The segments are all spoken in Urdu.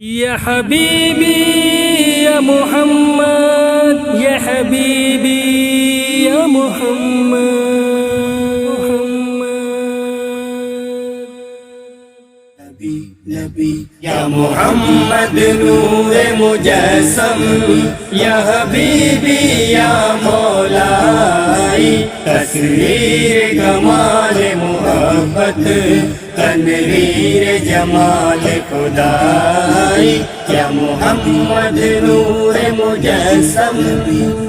یا حبیبی یا محمد یا حبیبی یا محمد نبی یا محمد نور مجسم یا حبیبی یا مولائی تصویر کمال محبت تنویر جمال خدائی یا محمد نور مجسم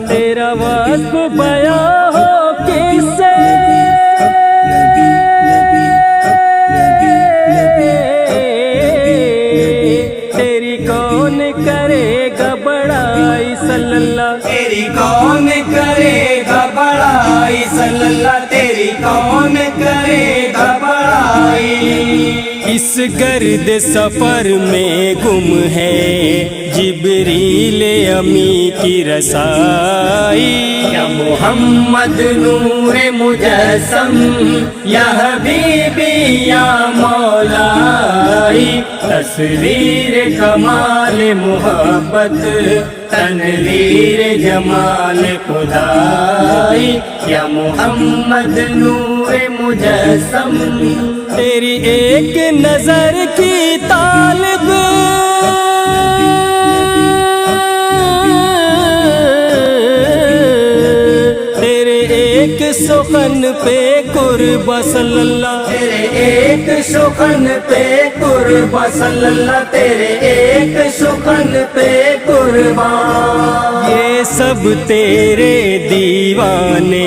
تیرا وصف بیان ہو کس سے تیری کون کرے گا بڑائی صلی اللہ تیری کون کرے گا بڑائی صلی اللہ تیری کون کرے گا بڑائی اس گرد سفر میں گم ہے جبریل امی کی رسائی یا محمد نور مجسم یا حبیبی یا مولائی تصویر کمال محبت تنویر جمال خدائی یا محمد نور مجسم تیری ایک نظر کی طالب تیرے ایک سخن پہ قرب صلی اللہ تیرے ایک سخن پہ قرب صلی اللہ تیرے ایک سخن پہ قربان یہ سب تیرے دیوانے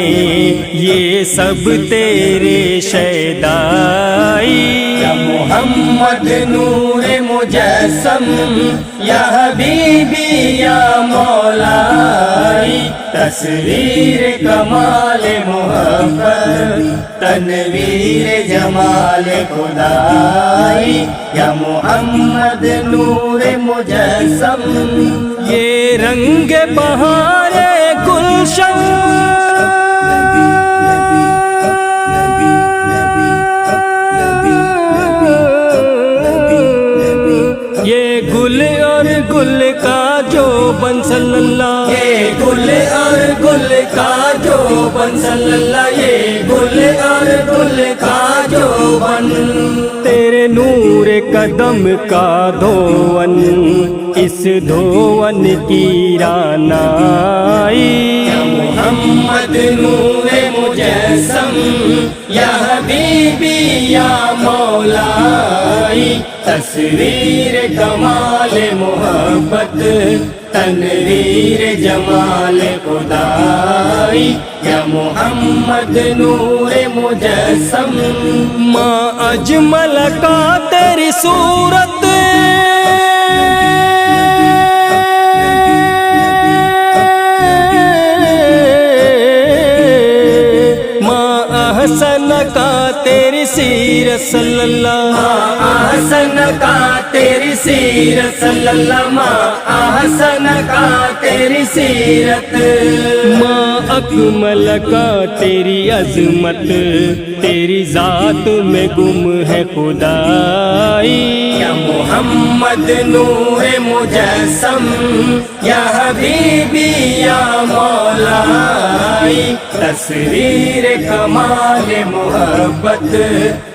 یہ سب تیرے شیدائی یا محمد نور مجسم یا حبیبی یا مولائی تصویر کمال محبت تنویر جمال خدائی یا محمد نور مجسم یہ رنگ بہار گلشن یہ گل اور گل کا جو بن صلی اللہ یہ گل اور گل کا جو بن صلی اللہ یہ گل اور گل کا جو بن تیرے نور قدم کا دھون اس دھون کی رانائی یا محمد نور مجسم یا حبیبی یا مولائی تصویر کمال محبت تنویر جمال خدائی یا محمد نور مجسم ماں اجمل کا تیری صورت ماں احسن کا تیری سیرت صلی اللہ احسن کا تیری سیرت صلی اللہ ماں احسن کا تیری سیرت ماں اکمل کا تیری عظمت تیری ذات میں گم ہے خدائی یا محمد نور مجسم یا حبیبی یا مولائی تصویر کمال محبت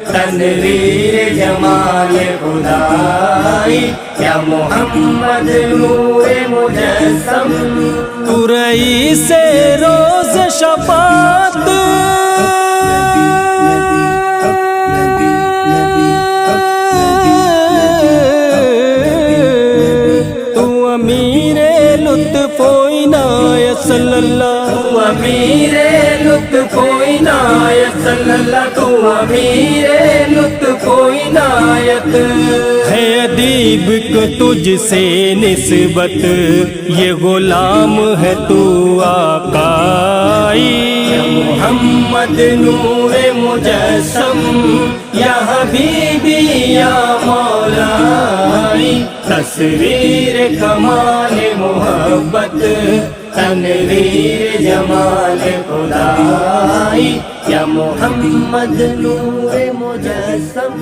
تنویر جمال خدائی یا محمد نور مجسم تو رئیس روز شفاعت تو امیر لطف و عنایت صلی اللہ تو امیر لطف و عنایت صلی اللہ تو امیر لطف و عنایت ہے ادیب کو تجھ سے نسبت یہ غلام ہے تو آقائی یا محمد نور مجسم یا حبیبی یا مولائی تصویر کمال محبت تنویر جمال خدائی یا محمد نور مجسم